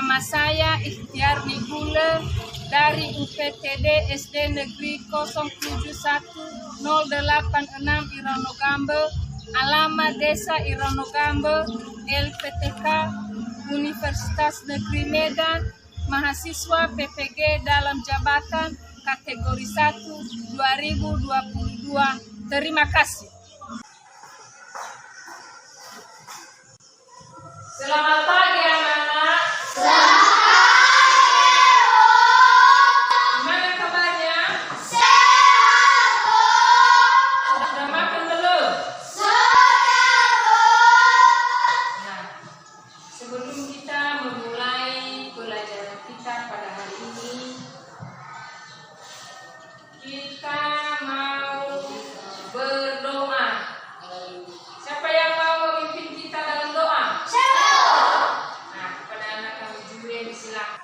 Nama saya Ikhtiar Nibule dari UPTD SD Negeri 071-086 Ironogambe, alamat Desa Ironogambe, LPTK, Universitas Negeri Medan, mahasiswa PPG dalam jabatan kategori 1 2022. Terima kasih. Selamat pagi anak-anak. Selamat pagi. Gimana kabarnya? Sehat, Bu. Sudah makan belum? Sudah, Bu. Nah, sebelum kita memulai pelajaran kita pada hari ini, kita mau berdoa. Siapa yang mau memimpin kita dalam doa? Nah, kepada anak kami juga disilakan.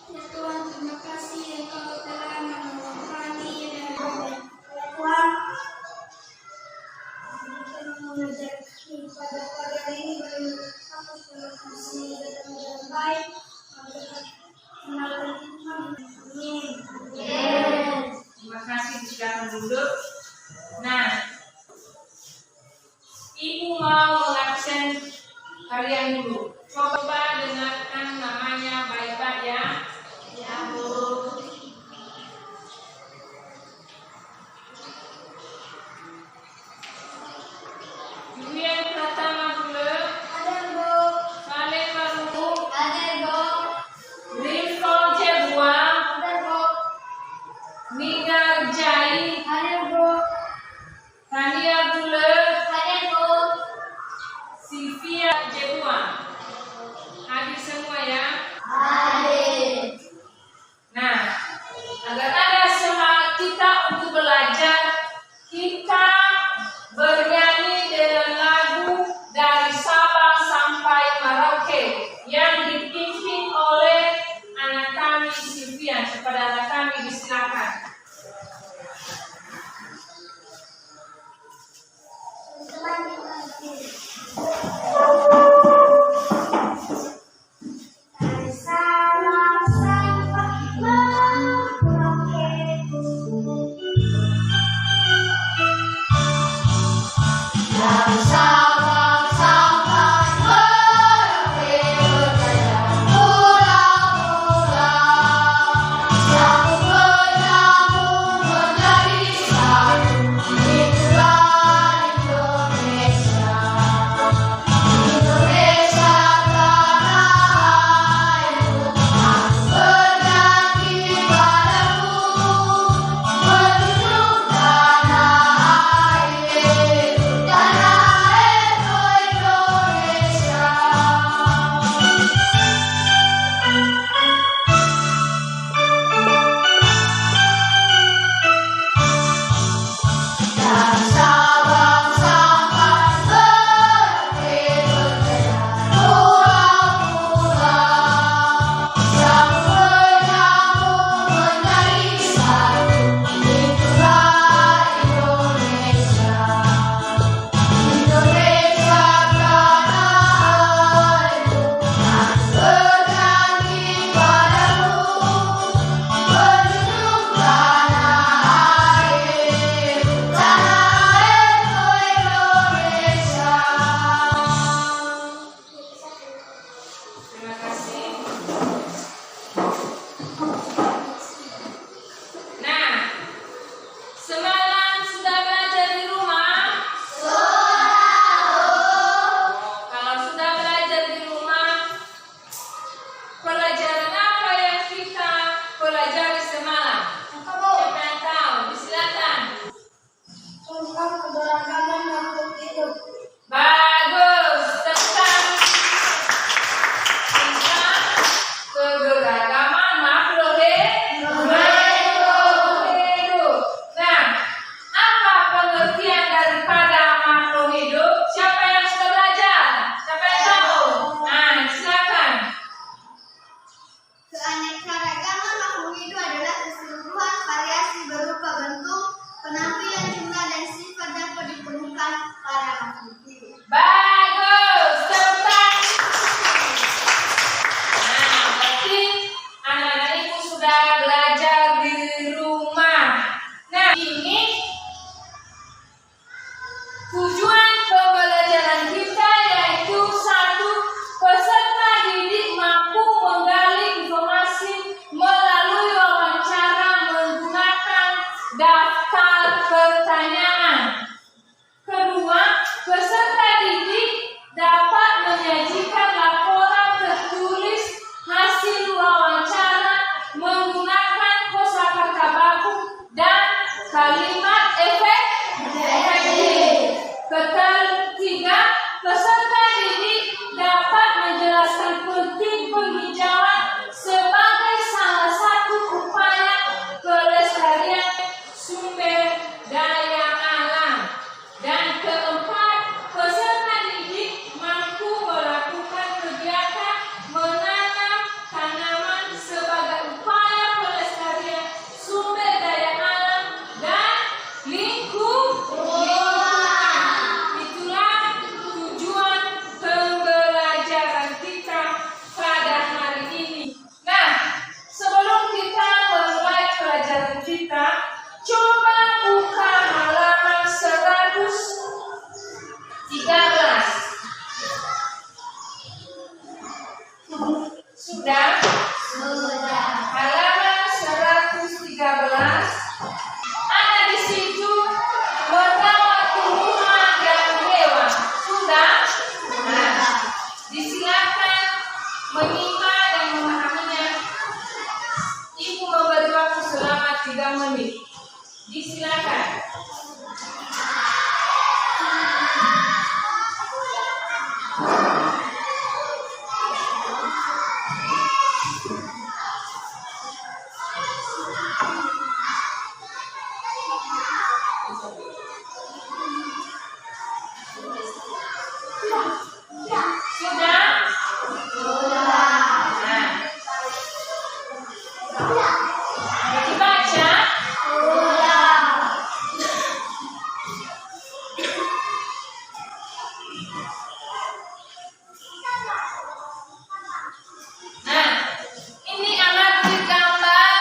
Ya Tuhan, terima kasih Engkau telah menolong kami dan Tuhan mengajar pada ini bagi aku terima kasih dengan baik. Terima kasih, silakan duduk. Nah, Ibu mau mengabsen kalian dulu. Coba dengarkan namanya baik-baik ya. Ya, Bu. Julian Pratama dulu. Ada Bu. Saleh Faruku. Ada Bu. Rinko Jebua. Ada Bu. Nigar Jai. Ada Bu. Tania Bule. Ada Bu. Sylvia Jebua. Hadir semua ya. Ada. Nah, agar ada semangat kita untuk belajar, kita bernyanyi dengan lagu dari Sabang sampai Merauke yang dipimpin oleh anak kami Sylvia. Kepada anak kami disilakan. Sabang sampai Merauke. Dari Sabang sampai Merauke berjaya pulau-pulau. kalimat efektif. Ketiga, peserta didik dapat menjelaskan penting penghijauan sebagai salah satu upaya pelestarian sumber daya alam. Dan keempat, peserta didik mampu melakukan kegiatan menanam tanaman sebagai upaya pelestarian sumber daya alam dan lingkungan. Itulah tujuan pembelajaran kita pada hari ini. Nah, sebelum kita memulai pelajaran kita, coba buka halaman 113. Sudah? Halaman 113. Ada di situ merawat tumbuhan dan hewan. Sudah? Nah, disilakan menyimak dan memahaminya. Ibu memberi waktu selama 3 menit. Disilakan. Sudah? Nah, dibaca. Nah, ini anak gambar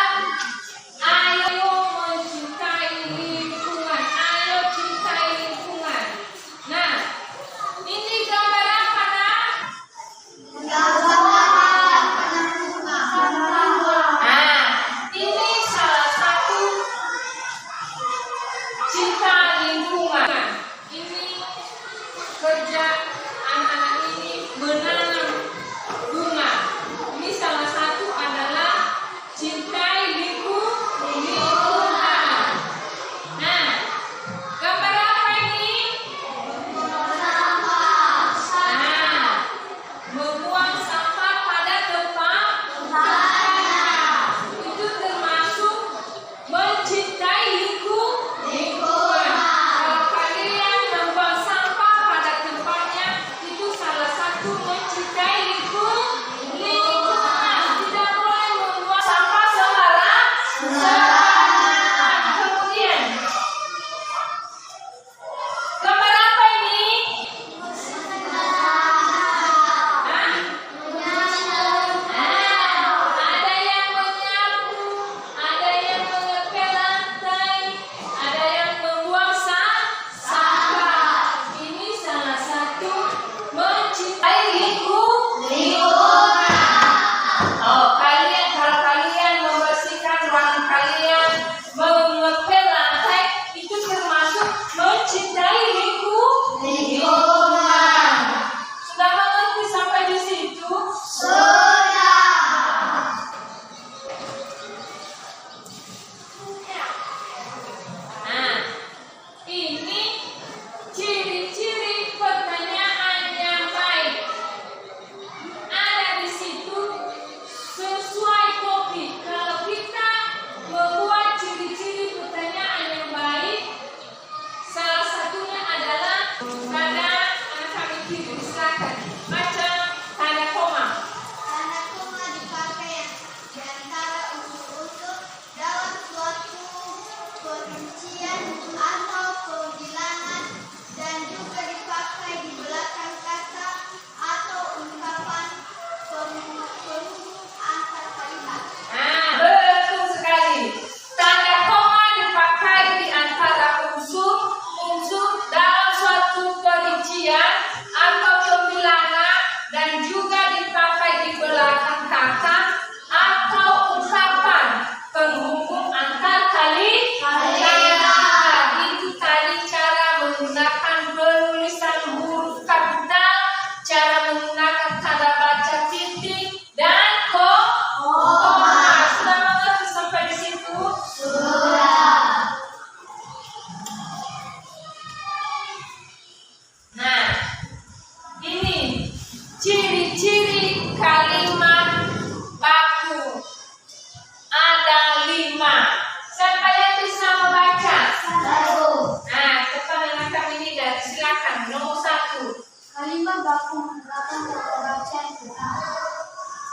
aku menggunakan cara baca yang benar.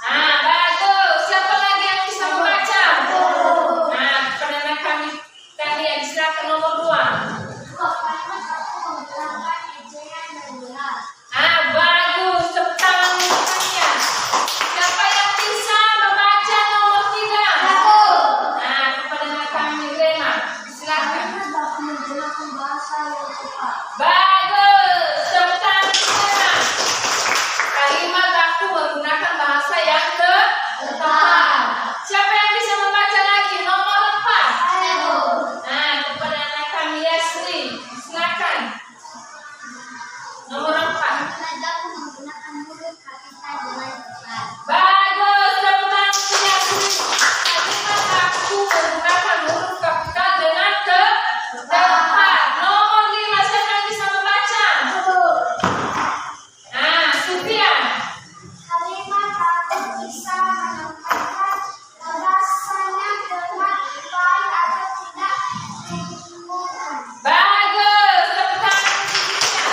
Nah, bagus. Siapa lagi yang bisa membaca? Nah, kepada kalian silakan nomor 2. Kalimat aku menggunakan ejaan yang benar. Ah, bagus. Tepuk tangan untuk kalian. Siapa yang bisa membaca nomor 3? Nah, kepada kami Rema, silakan. Kalimat aku menggunakan bahasa yang tepat. Bagus. Tepuk tangan untuk Rema. Kalimat aku menggunakan bahasa yang tepat. Siapa yang bisa membaca lagi nomor 4? Nah, kepada anak kami Yasri, silakan. Nomor 4. Kalimat aku menggunakan huruf kapital dengan tepat. Bagus, tepuk tangan untuk Yasri. Kalimat aku menggunakan huruf kapital dengan tepat. Nomor 5, siapa yang bisa membaca? Nah, Sufian. Kalimat aku bisa menyampaikan gagasannya dengan baik atau tidak membingungkan. Bagus, tepuk tangan untuk Sufian.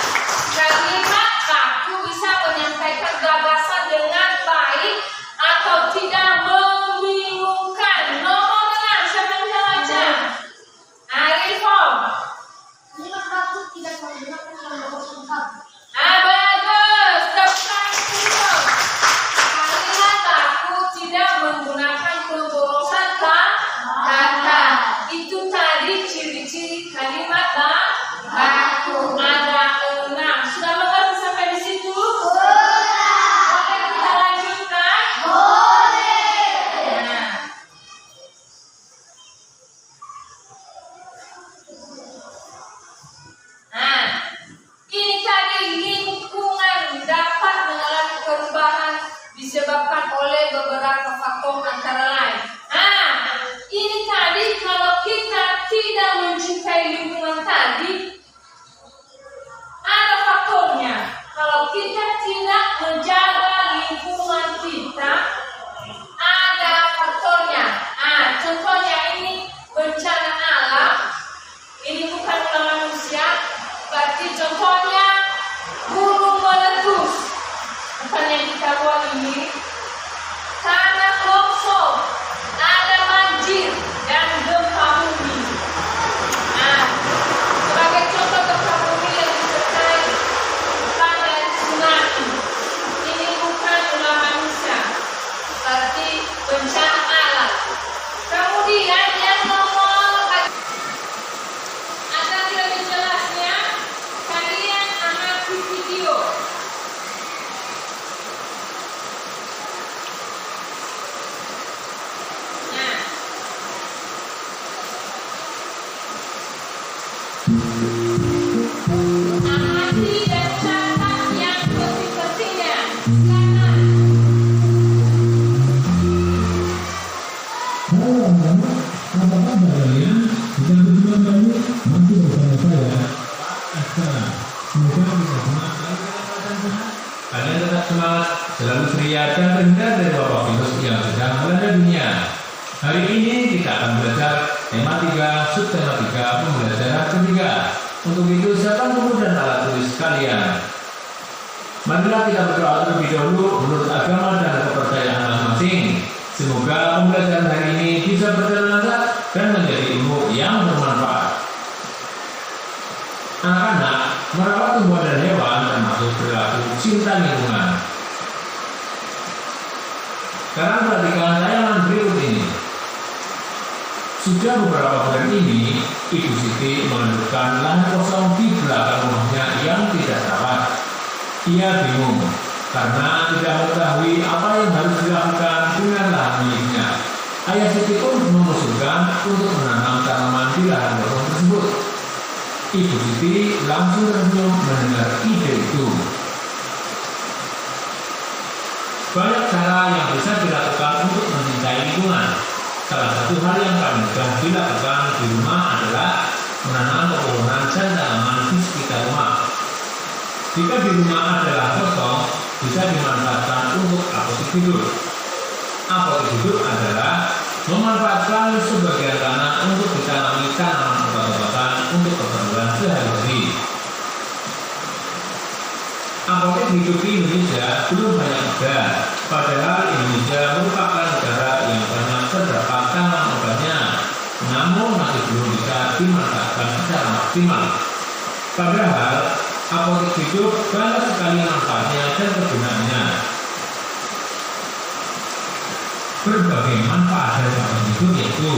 Kalimat aku bisa menyampaikan gagasan dengan baik atau tidak membingungkan. Nomor 6, siapa yang bisa baca? Arifon. Kalimat aku tidak menggunakan nomor lengkap. Bagus, tepuk tangan untuk Kalimat aku tidak menggunakan pemborosan kata. Itu tadi ciri-ciri kalimat aku. Ada 6. Sudah mengerti sampai di situ? Boleh kita lanjutkan? Nah. Nah, ini tadi lingkungan dapat mengalami perubahan disebabkan oleh beberapa faktor antara lain. Nah, ini tadi kalau kita tidak mencintai lingkungan tadi, ada faktornya. Kalau kita tidak menjaga lingkungan kita, ada faktornya. Contohnya ini bencana alam. Ini bukan ulah manusia. Berarti contohnya gunung meletus. Bukan yang kita buat ini. Tanah longsor, ada banjir dan gempa bumi. Nah, sebagai contoh gempa bumi yang disertai pada tsunami. Ini bukan ulah manusia. Berarti bencana alam. Kemudian yang nomor agar lebih jelasnya, kalian amati video. Nah, amati dan catat yang penting-pentingnya. Silakan. Halo anak-anak, apa kabar kalian? Kita berjumpa kembali masih bersama saya, Askara. Semoga kita semua selalu dalam keadaan sehat. Kalian tetap semangat, selalu ceria dan terhindar dari wabah virus yang sedang melanda dunia. Hari ini kita akan belajar tema 3, subtema 3, pembelajaran ketiga. Untuk itu siapkan buku dan alat tulis kalian. Marilah kita berdoa terlebih dahulu menurut agama dan kepercayaan masing-masing. Semoga pembelajaran hari ini bisa berjalan lancar dan menjadi ilmu yang bermanfaat. Anak-anak, merawat tumbuhan dan hewan termasuk perilaku cinta lingkungan. Sekarang perhatikan tayangan berikut ini. Sudah beberapa bulan ini, Ibu Siti menundukkan lahan kosong di belakang rumahnya yang tidak terawat. Ia bingung karena tidak mengetahui apa yang harus dilakukan dengan lahan miliknya. Ayah Siti pun mengusulkan untuk menanam tanaman di lahan kosong tersebut. Ibu Siti langsung tersenyum mendengar ide itu. Banyak cara yang bisa dilakukan untuk mencintai lingkungan. Salah satu hal yang paling mudah dilakukan di rumah adalah menanam pepohonan dan tanaman di sekitar rumah. Jika di rumah ada lahan kosong, bisa dimanfaatkan untuk apotik hidup. Apotik hidup adalah memanfaatkan sebagian tanah untuk ditanami tanaman obat-obatan untuk keperluan sehari-hari. Apotek hidup hidup di Indonesia belum banyak muda, padahal Indonesia merupakan negara yang banyak terdapat tanaman obatnya, namun masih belum bisa dimanfaatkan secara maksimal. Padahal apotek hidup banyak sekali manfaatnya dan kegunaannya. Berbagai manfaat dari apotek hidup yaitu: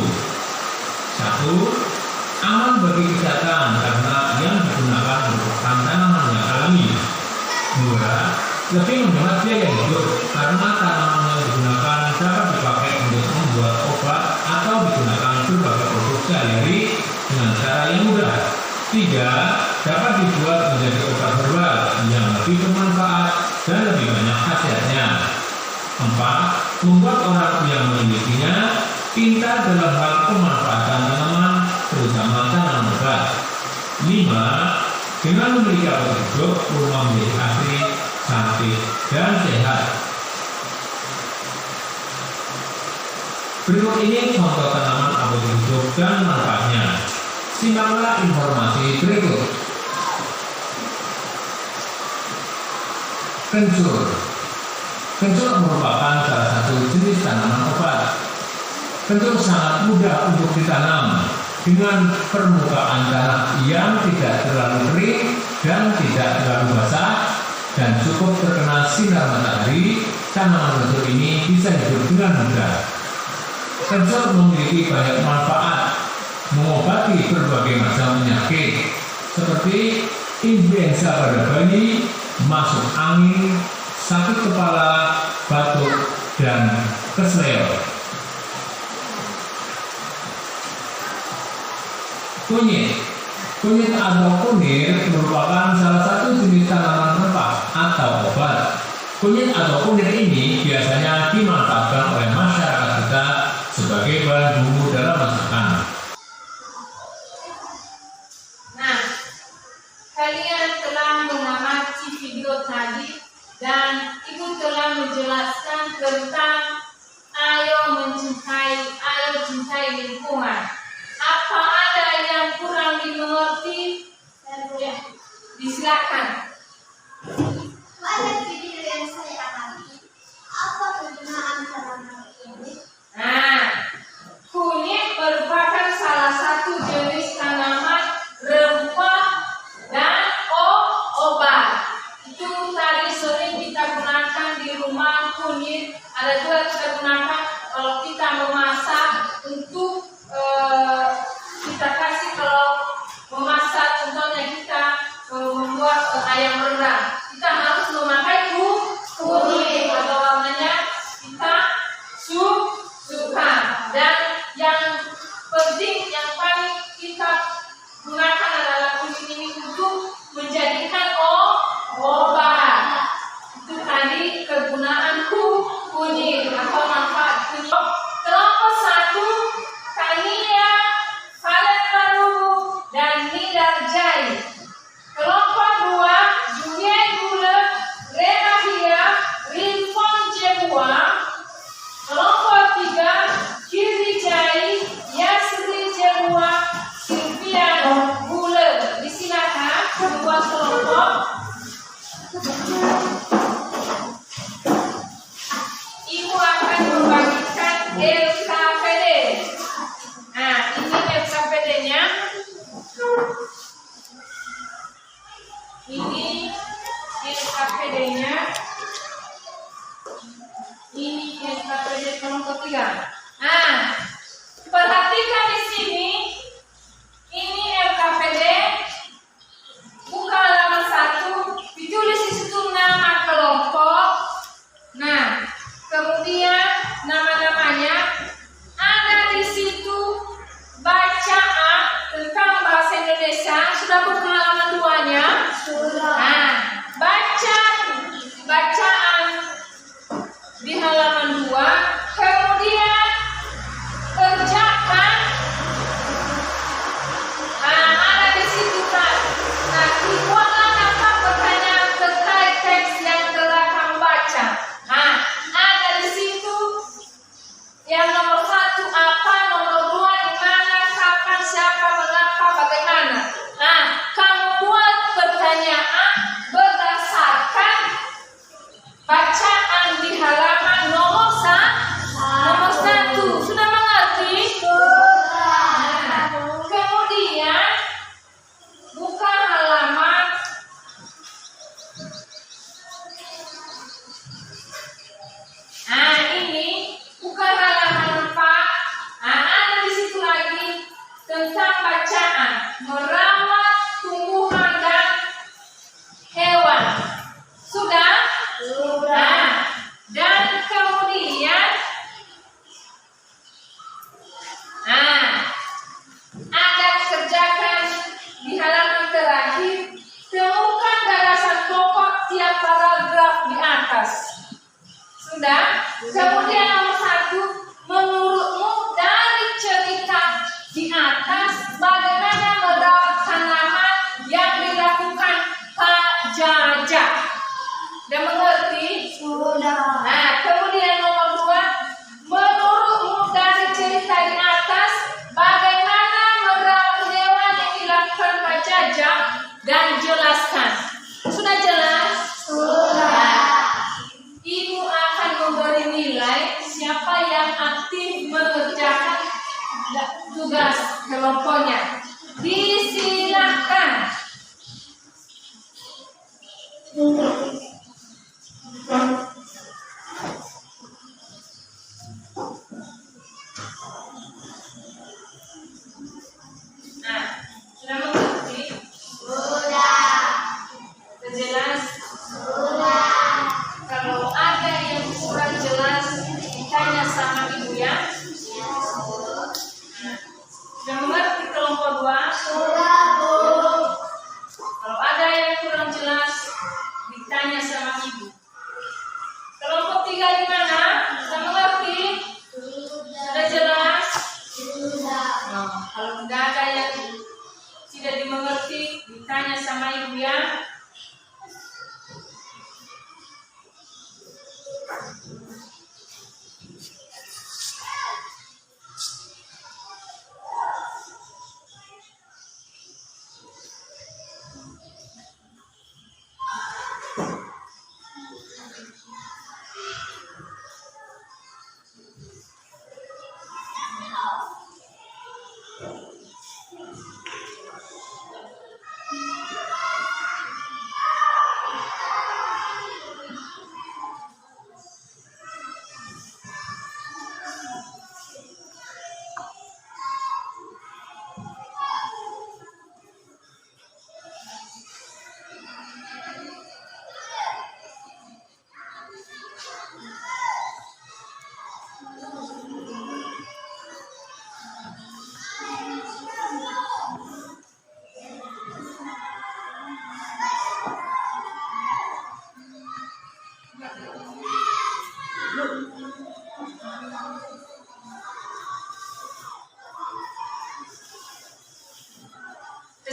1. Aman bagi kesehatan karena yang digunakan merupakan tanaman yang alami. 2. Lebih menghemat biaya hidup karena tanaman yang digunakan dapat dipakai untuk membuat obat atau digunakan berbagai produk sehari-hari dengan cara yang mudah. 3. Dapat dibuat menjadi obat herbal yang lebih bermanfaat dan lebih banyak khasiatnya. 4. Membuat orang yang memilikinya pintar dalam hal pemanfaatan tanaman, terutama tanaman obat. 5. Dengan memiliki apotek hidup, rumah menjadi asri, cantik, dan sehat. Berikut ini contoh tanaman apotek hidup dan manfaatnya. Simaklah informasi berikut. Kencur. Kencur merupakan salah satu jenis tanaman obat. Kencur sangat mudah untuk ditanam dengan permukaan tanah yang tidak terlalu kering dan tidak terlalu basah dan cukup terkena sinar matahari. Tanaman kencur ini bisa hidup dengan mudah. Kencur memiliki banyak manfaat, mengobati berbagai macam penyakit seperti influenza pada bayi, masuk angin, sakit kepala, batuk, dan keseleo. Kunyit. Kunyit atau kunir merupakan salah satu jenis tanaman rempah atau obat. Kunyit atau kunir ini biasanya dimanfaatkan oleh masyarakat kita sebagai bahan bumbu dalam masakan. Nah, kalian telah mengamati video tadi dan Ibu telah menjelaskan tentang ayo cintai lingkungan. Apa ada yang kurang dimengerti? Ya, disilakan. Pada video yang saya amati, apa kegunaan tanaman ini? Nah, kunyit merupakan salah satu jenis tanaman rempah dan obat. Itu tadi sering kita gunakan di rumah. Kunyit ada juga kita gunakan kalau kita memasak untuk kita kasih kalau memasak, contohnya kita membuat ayam rendang, kita harus memakai kunyit atau warnanya kita suka. Dan yang penting, yang paling kita gunakan adalah kunyit ini untuk menjadikan obat. Itu tadi kegunaan kunyit atau manfaat kunyit. Kelompok 1 Kania, Valenbaru, dan Nidarjai. Kelompok 2 Juliet Gula, Renahia, Rinfon Jebua. Kelompok 3 Kirijai, Yasri Jebua, Silvian Gula. Disilakan membuat kelompok. Ibu akan membagikan LKPD. Nah, ini LKPD-nya. merawat tumbuhan dan hewan. Sudah? Nah, dan kemudian Anda kerjakan di halaman terakhir. Temukan gagasan pokok tiap paragraf di atas. Sudah? Kemudian nomor 1, menurutmu dari cerita di atas bagaimana merawat tanaman yang dilakukan Pak Jaja? Sudah mengerti? Sudah. Nah, kemudian nomor 2, menurutmu dari cerita di atas bagaimana merawat hewan yang dilakukan Pak Jaja dan jelaskan. Sudah jelas? Sudah. Ibu akan memberi nilai siapa yang aktif mengerjakan tugas kelompoknya. Disilakan. Nah, sudah mengerti? Sudah. Sudah jelas? Sudah. Kalau ada yang kurang jelas, tanya sama ibu ya. Sudah mengerti kelompok 2? Sudah, Bu. Kalau ada yang kurang jelas, ditanya sama ibu. Kelompok 3 gimana? Sudah mengerti? Sudah jelas? Sudah. Nah, kalau tidak ada yang tidak dimengerti, ditanya sama ibu ya.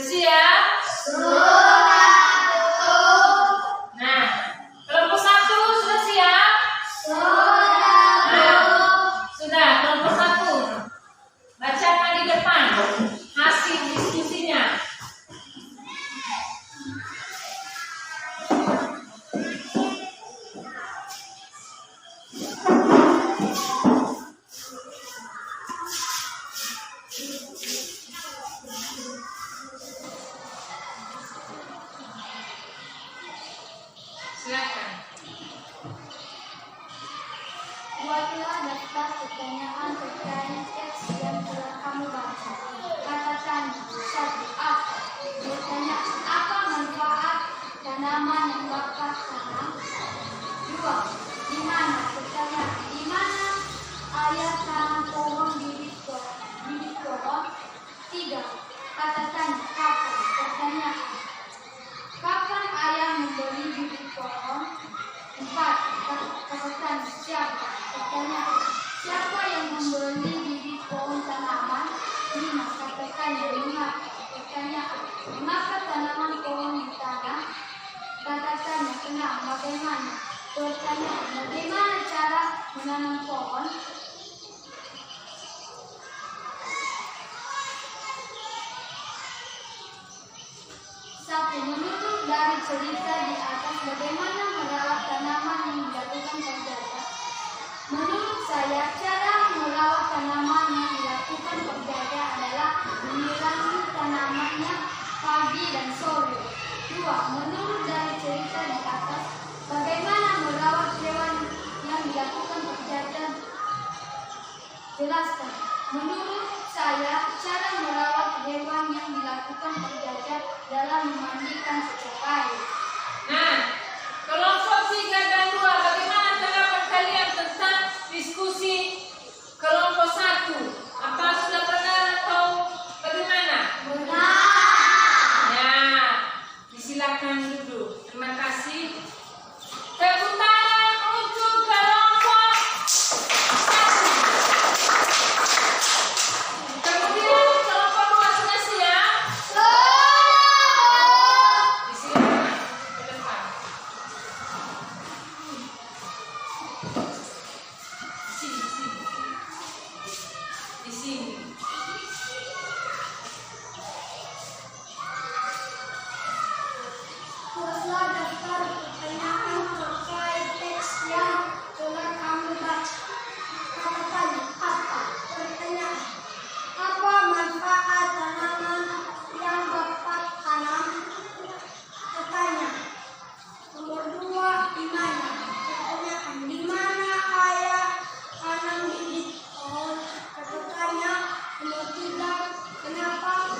Siap? Nah, kelompok 1 sudah siap? Sudah, kelompok 1. Bacakan di depan hasil diskusinya. Silakan. Buatlah daftar pertanyaan terkait teks yang telah kamu baca. Katakan 1A. Bertanya, apa manfaat tanaman yang Bapak tanam? 2. Di mana? Bertanya, di mana ayah tanam pohon bibit pohon? 3. Katakan kapan? Bertanya, kapan ayah membeli bibit pohon? 4. Katakan siapa? Bertanya, siapa yang membeli bibit pohon tanaman? 5. Katakan mengapa? Bertanya, mengapa tanaman pohon ditanam? Katakan kenapa? Bagaimana? Bertanya, bagaimana cara menanam pohon? Satu, menurut dari cerita di atas bagaimana merawat tanaman yang dilakukan Pak Jaja? Menurut saya, cara merawat tanaman yang dilakukan Pak Jaja adalah menyiram tanamannya pagi dan sore. 2. Menurut dari cerita di atas bagaimana merawat hewan yang dilakukan Pak Jaja? Jelaskan. Menurut saya, cara merawat hewan yang dilakukan penjajah dalam memandikan setiap hari. Nah, kelompok 3 dan 2, bagaimana pendapat kalian tentang diskusi kelompok 1? Apa sudah benar atau bagaimana? Benar. Ya, disilakan duduk. Terima kasih. Tepuk tangan untuk kelompok 1. Kemudian kelompok 2 sudah siap? Disilakan ke depan. Di sini. Buatlah daftar pertanyaan terkait teks yang telah kamu baca. Katakan apa? Pertanyaan. Apa manfaat tanaman yang dapat tanam? Pertanyaan. Nomor 2, di mana? Pertanyaan. Di mana ayah tanam bibit pohon? Pertanyaan. Nomor 3, kenapa?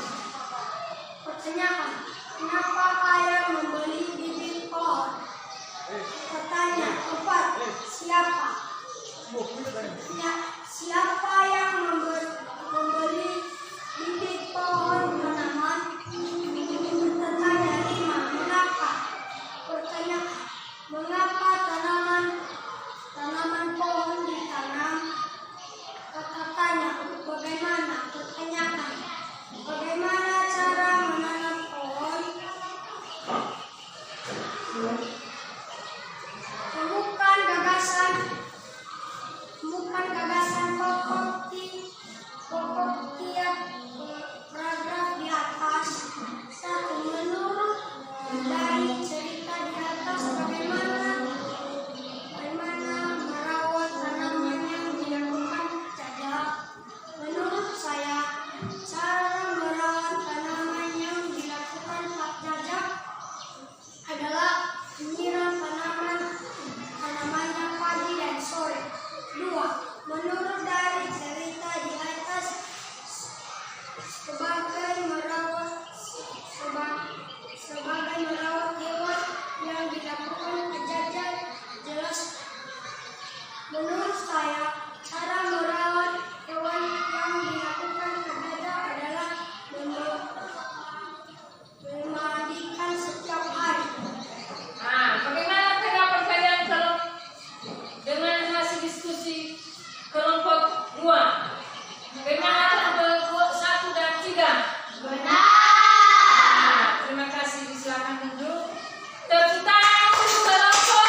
Pertanyaan. Kenapa ayah membeli bibit pohon? Pertanyaan 4. Siapa? Siapa yang membeli bibit pohon tanaman? Pertanyaan 5. Mengapa? Pertanyaan. Mengapa tanaman pohon ditanam? Pertanyaan. Bagaimana? Pertanyaan. Bagaimana cara menanam pohon? Temukan gagasan pokok tiap paragraf di atas. 1. Menurut dari cerita di atas bagaimana merawat tanaman yang dilakukan penjajah? Menurut saya, cara merawat tanaman yang dilakukan penjajah adalah menyiram tanamannya pagi dan sore. 2. Menurut dari cerita di atas, sebagai merawat hewan yang dilakukan penjajah jelas. Menurut saya, cara merawat hewan yang dilakukan penjajah adalah memandikan setiap hari. Nah, bagaimana pendapat kalian kalau dengan hasil diskusi kelompok 2? Bagaimana kelompok 1 dan 3? Benar. Nah, terima kasih. Silakan duduk. Tepuk tangan untuk kelompok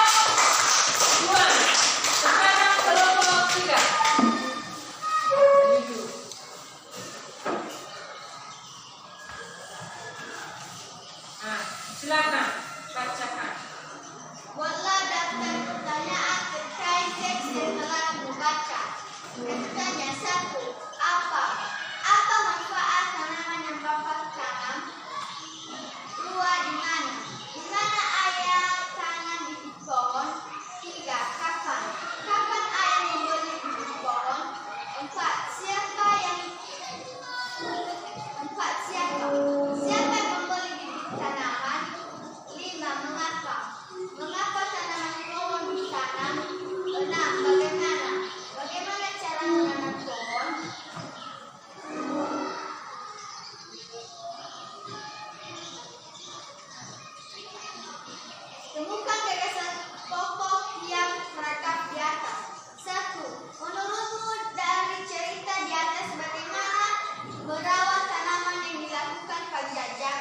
2. Sekarang kelompok 3. Duduk. Nah, silakan bacakan. Buatlah daftar pertanyaan terkait teks yang telah dibaca. Pertanyaan 1. Apa manfaat tanaman yang Bapak tanam? 2. Di mana? Di mana ayah tanam bibit pohon? 3. Kapan? Kapan ayah membeli bibit pohon? 4. Siapa yang membeli bibit tanaman? 5. Mengapa? Mengapa tanaman pohon ditanam? 6. Bagaimana cara menanam pohon? Temukan gagasan pokok yang paragraf di atas. 1. Menurutmu dari cerita di atas bagaimana merawat tanaman yang dilakukan penjajah?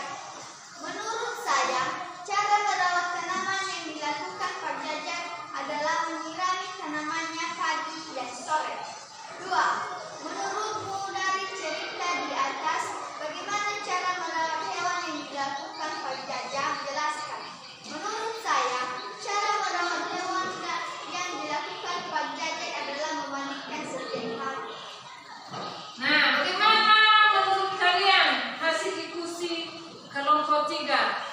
Menurut saya, cara merawat tanaman yang dilakukan penjajah adalah menyirami tanamannya pagi dan sore. 2. Menurutmu dari cerita di atas bagaimana cara merawat hewan yang dilakukan penjajah? Jelaskan. Menurut saya, cara merawat hewan yang dilakukan penjajah adalah memandikan setiap hari. Nah, bagaimana menurut kalian hasil diskusi kelompok 3?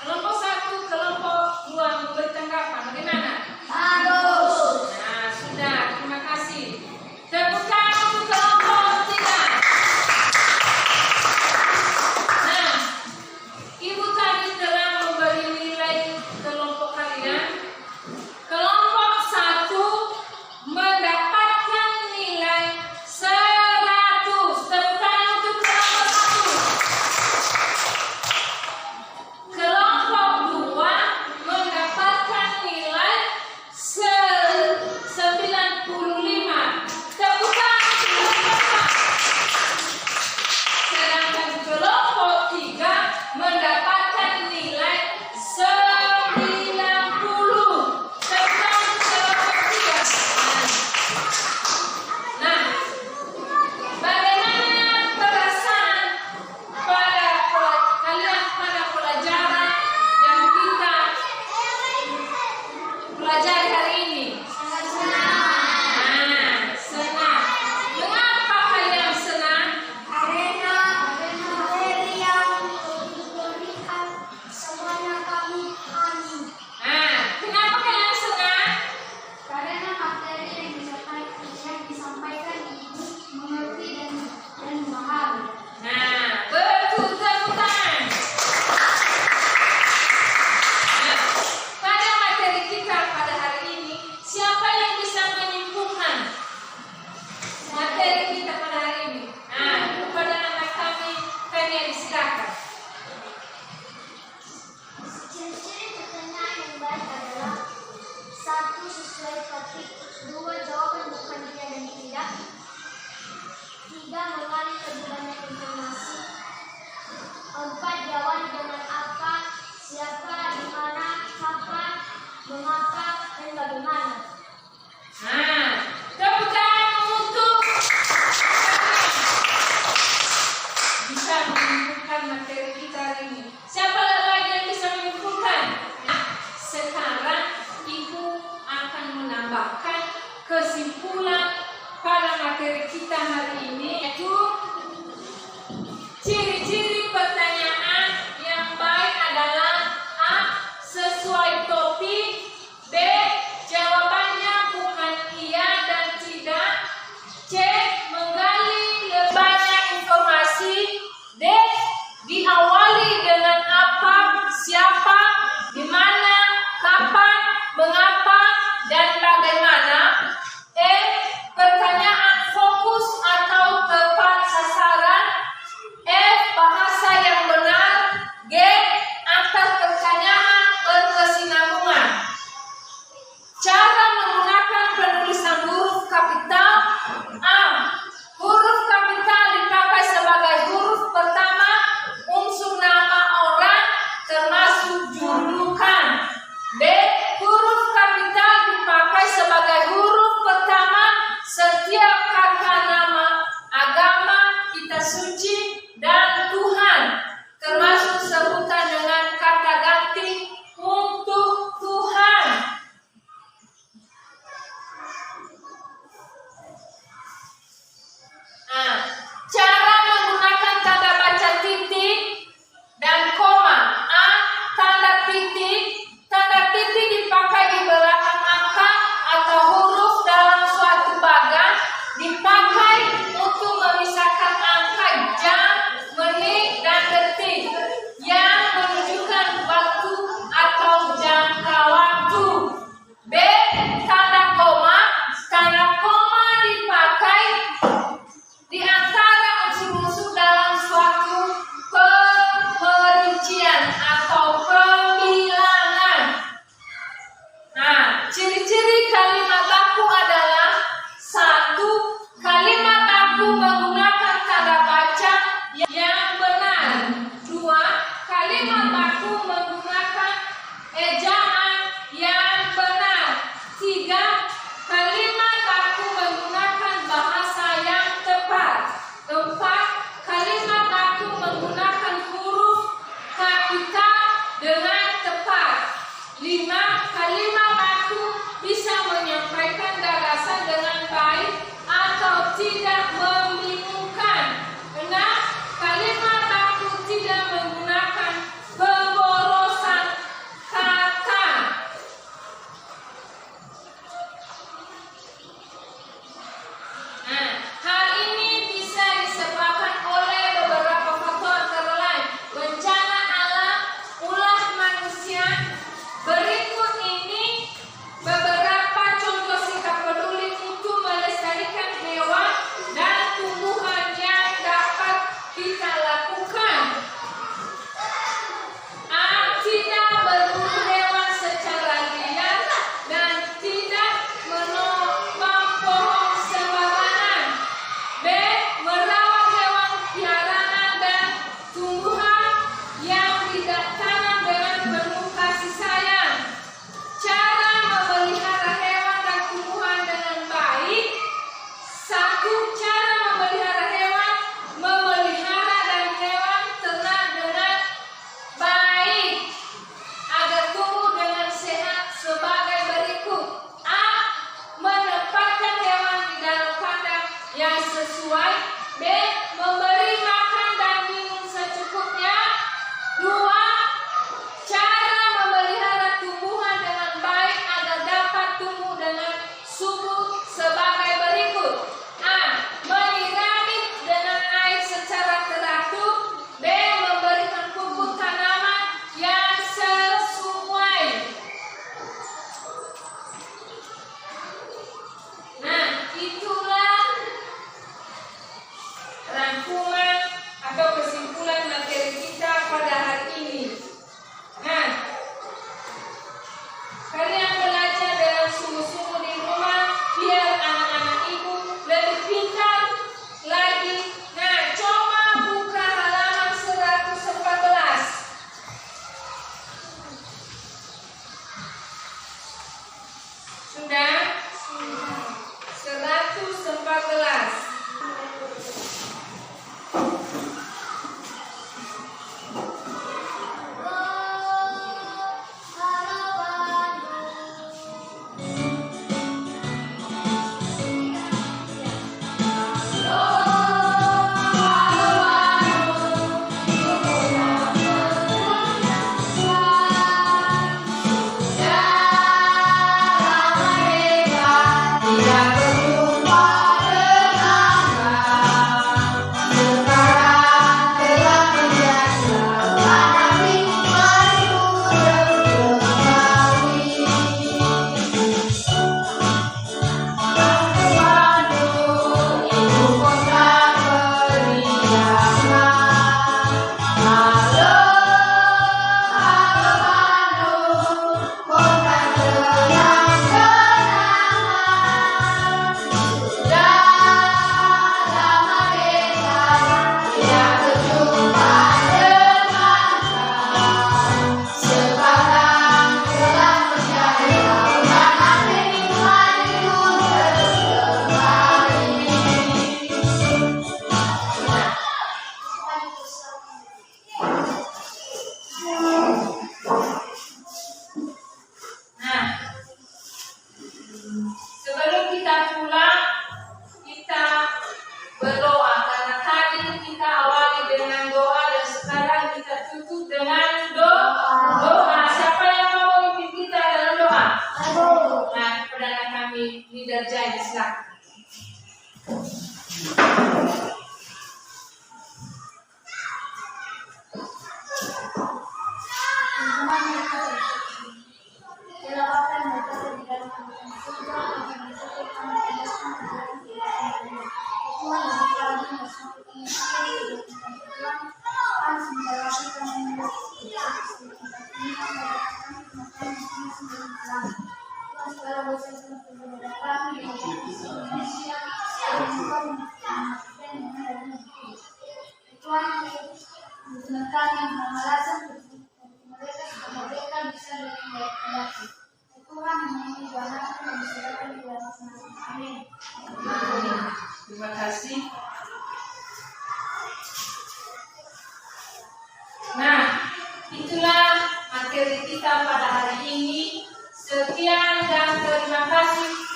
Kelompok 1, kelompok 2 memberi tanggapan. Bagaimana? Bagus. Nah, sudah. Terima kasih. Tepuk tangan untuk kelompok materi kita hari ini. Siapa lagi yang bisa menyimpulkan? Sekarang Ibu akan menambahkan kesimpulan pada materi kita hari ini, yaitu ciri-ciri pertanyaan yang baik adalah A. Sesuai topik, B. Jawabannya bukan iya dan tidak, C. Menggali lebih banyak informasi, D. Diawali dengan apa, siapa, di mana, kapan, mengapa, dan bagaimana, E. Pertanyaan fokus atau tepat sasaran, F. Bahasa yang benar, G. Antar pertanyaan berkesinambungan. Cara menggunakan penulisan huruf kapital. A. Huruf kapital dipakai sebagai huruf pertama unsur nama orang termasuk julukan. B. Huruf kapital dipakai sebagai huruf pertama setiap kata nama, agama, kitab suci, dan Tuhan, termasuk sebutan dengan kata ganti untuk Tuhan. Nah, cara menggunakan tanda baca titik dan koma. A. Tanda titik. Tanda titik dipakai di belakang angka atau huruf dalam suatu bagan. Dipakai untuk memisahkan angka jam, menit, dan detik yang menunjukkan waktu atau jangka waktu. B. Tanda koma. Tanda koma dipakai di antara unsur-unsur dalam suatu perincian atau pembilangan. Nah, ciri-ciri kalimat baku adalah 1. Kalimat baku menggunakan tanda baca yang benar. 2. Kalimat baku menggunakan ejaan yang benar. 3. Kalimat baku menggunakan bahasa yang tepat. 4. Kalimat baku menggunakan huruf kapital dengan tepat. 5. Kalimat baku bisa menyampaikan gagasan dengan baik atau tidak membingungkan. 6. Kalimat baku tidak menggunakan pemborosan kata. Itulah materi kita pada hari ini. Sekian dan terima kasih.